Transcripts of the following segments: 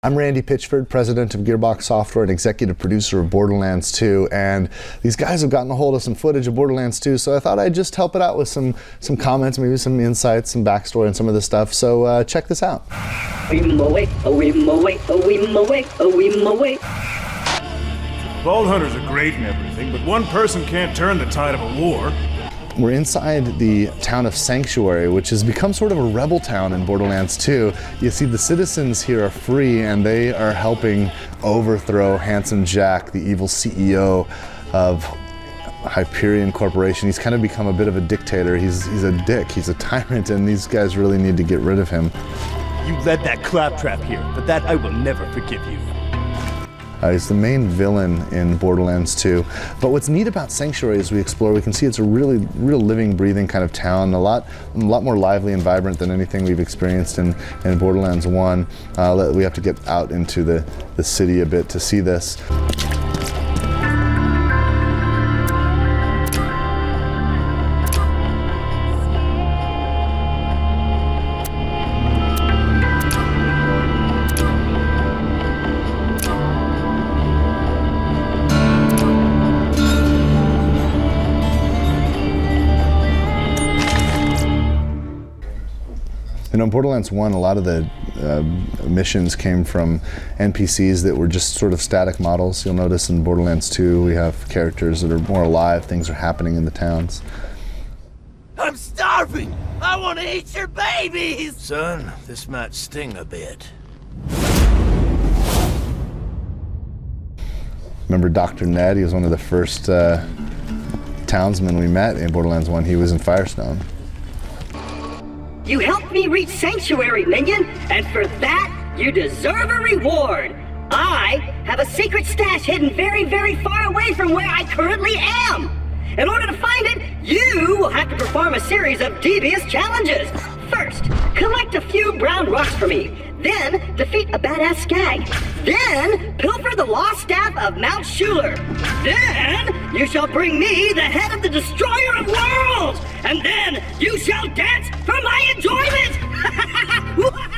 I'm Randy Pitchford, president of Gearbox Software and executive producer of Borderlands 2, and these guys have gotten a hold of some footage of Borderlands 2, so I thought I'd just help it out with some comments, maybe some insights, some backstory and some of this stuff, so check this out. Vault hunters are great and everything, but one person can't turn the tide of a war. We're inside the town of Sanctuary, which has become sort of a rebel town in Borderlands 2. You see the citizens here are free and they are helping overthrow Handsome Jack, the evil CEO of Hyperion Corporation. He's kind of become a bit of a dictator. He's a dick, he's a tyrant, and these guys really need to get rid of him. You led that Claptrap here, but that I will never forgive you. He's the main villain in Borderlands 2. But what's neat about Sanctuary as we explore, we can see it's a real living, breathing kind of town, a lot more lively and vibrant than anything we've experienced in Borderlands 1. We have to get out into the city a bit to see this. You know, in Borderlands 1, a lot of the missions came from NPCs that were just sort of static models. You'll notice in Borderlands 2, we have characters that are more alive, things are happening in the towns. I'm starving! I want to eat your babies! Son, this might sting a bit. Remember Dr.Zed? He was one of the first townsmen we met in Borderlands 1. He was in Firestone. You helped me reach Sanctuary, minion, and for that, you deserve a reward. I have a secret stash hidden very, very far away from where I currently am. In order to find it, you will have to perform a series of devious challenges. First, collect a few brown rocks for me. Then, defeat a badass skag. Then, pilfer the lost staff of Mount Schuler. Then, you shall bring me the head of the Destroyer of Worlds. And then, you shall dance for my enjoyment.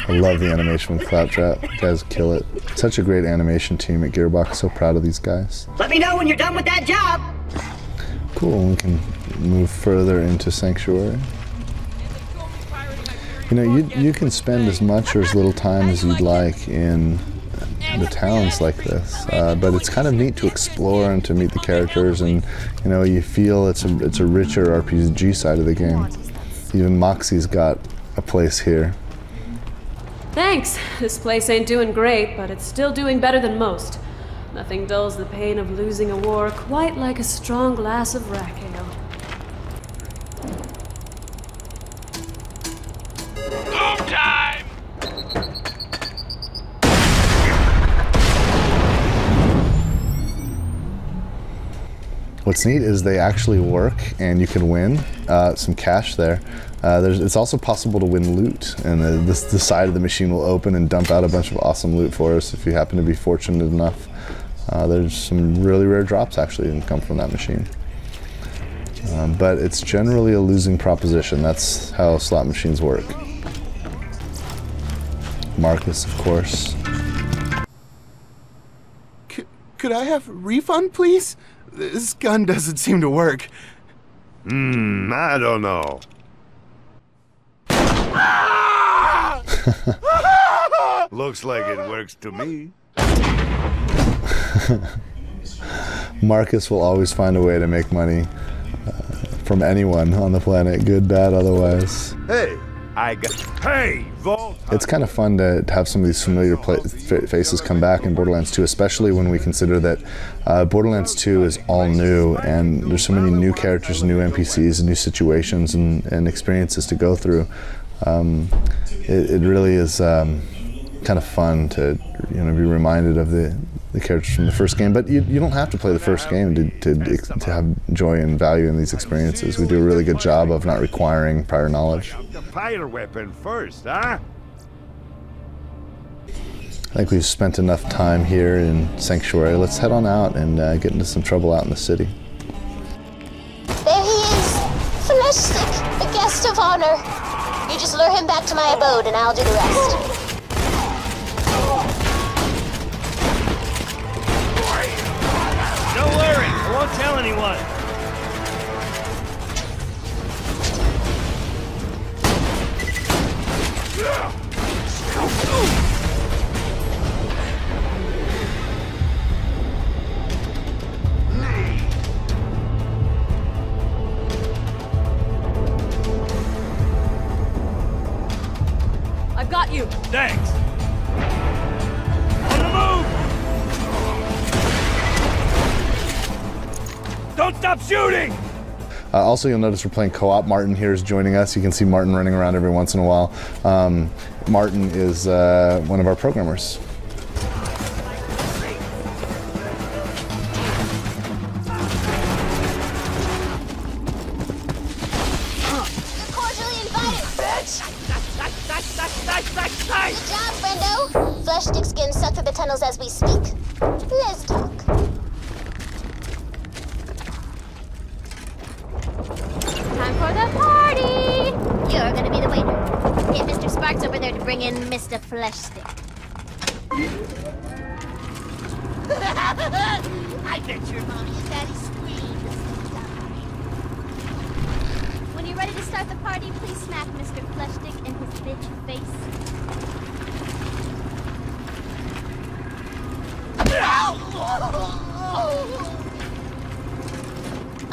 I love the animation with Claptrap. You guys kill it. Such a great animation team at Gearbox. So proud of these guys. Let me know when you're done with that job. Cool, we can move further into Sanctuary. You know, you can spend as much or as little time as you'd like in the towns like this, but it's kind of neat to explore and to meet the characters, and you know, you feel it's a richer RPG side of the game. Even Moxxi's got a place here. Thanks. This place ain't doing great, but it's still doing better than most. Nothing dulls the pain of losing a war quite like a strong glass of rack ale. Time! What's neat is they actually work, and you can win some cash there. It's also possible to win loot, and the side of the machine will open and dump out a bunch of awesome loot for us if you happen to be fortunate enough. There's some really rare drops actually that come from that machine. But it's generally a losing proposition. That's how slot machines work. Marcus, of course. Could I have a refund, please? This gun doesn't seem to work. I don't know. Looks like it works to me. Marcus will always find a way to make money from anyone on the planet, good, bad, otherwise. Hey, Hey, Vault! It's kind of fun to have some of these familiar faces come back in Borderlands 2, especially when we consider that Borderlands 2 is all new, and there's so many new characters, new NPCs, and new situations and experiences to go through. It really is kind of fun to be reminded of the characters from the first game, but you don't have to play the first game to have joy and value in these experiences. We do a really good job of not requiring prior knowledge. The fire weapon first, huh? I think we've spent enough time here in Sanctuary. Let's head on out and get into some trouble out in the city. There he is, Fleshstick, a guest of honor. You just lure him back to my abode and I'll do the rest. Don't tell anyone. I've got you. Thanks. On the move! Don't stop shooting! Also, you'll notice we're playing co-op. Martin here is joining us. You can see Martin running around every once in a while. Martin is one of our programmers. Cordially invited, bitch! Good job, friendo. Flesh stick's getting sucked through the tunnels as we speak. Let's talk. Time for the party! You're gonna be the waiter. Get Mr. Sparks over there to bring in Mr. Flesh Stick. I bet your mommy and daddy screamed. When you're ready to start the party, please smack Mr. Flesh Stick in his bitch face.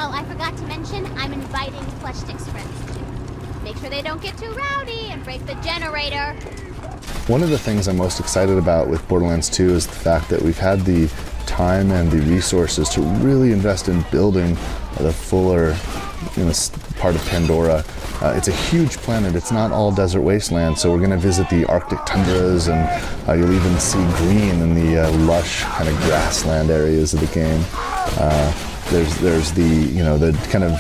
Oh, I forgot to mention, I'm inviting Flesh Stick's friends too. Make sure they don't get too rowdy and break the generator. One of the things I'm most excited about with Borderlands 2 is the fact that we've had the time and the resources to really invest in building the fuller part of Pandora. It's a huge planet. It's not all desert wasteland, so we're going to visit the Arctic tundras, and you'll even see green in the lush kind of grassland areas of the game. There's the kind of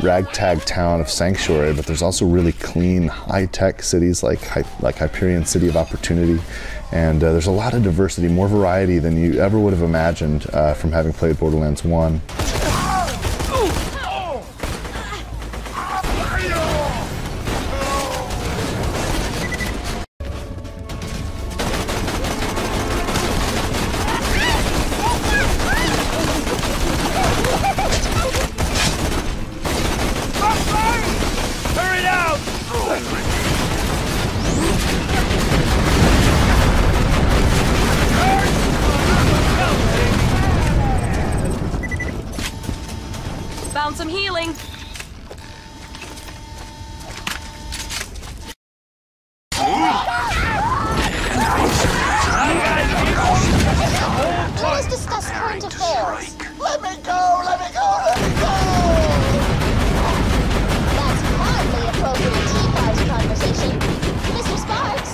ragtag town of Sanctuary, but there's also really clean, high-tech cities like Hyperion City of Opportunity, and there's a lot of diversity, more variety than you ever would have imagined from having played Borderlands 1. Found some healing. Let's discuss current affairs. Let me go! Let me go! Let me go! That's hardly appropriate tea party conversation. Mr. Sparks?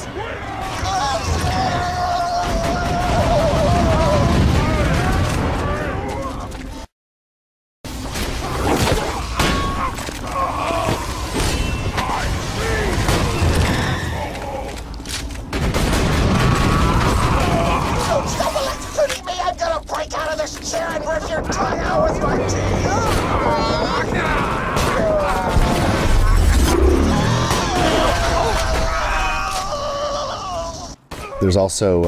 There's also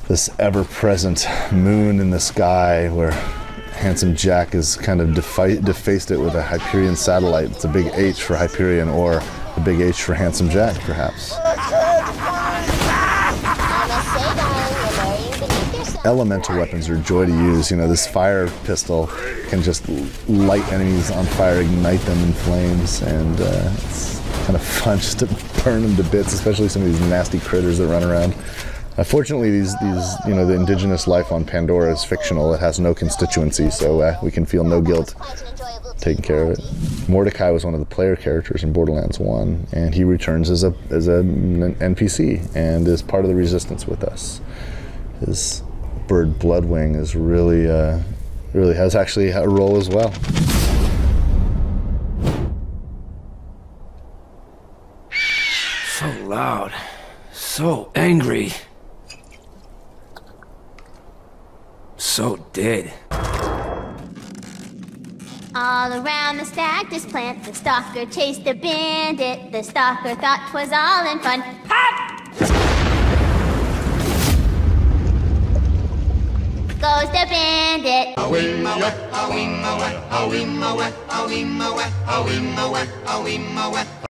this ever-present moon in the sky where Handsome Jack has kind of defaced it with a Hyperion satellite. It's a big H for Hyperion, or a big H for Handsome Jack, perhaps. Elemental weapons are a joy to use. You know, this fire pistol can just light enemies on fire, ignite them in flames, and it's kind of fun just to burn them to bits, especially some of these nasty critters that run around. Fortunately, the indigenous life on Pandora is fictional. It has no constituency, so we can feel no guilt taking care of it. Mordecai was one of the player characters in Borderlands 1, and he returns as an NPC and is part of the resistance with us. His bird Bloodwing is really has actually a role as well. So loud, so angry. So dead. All around the stack, this plant, the stalker chased a bandit. The stalker thought 'twas all in fun. Ha! Goes the bandit. stand it.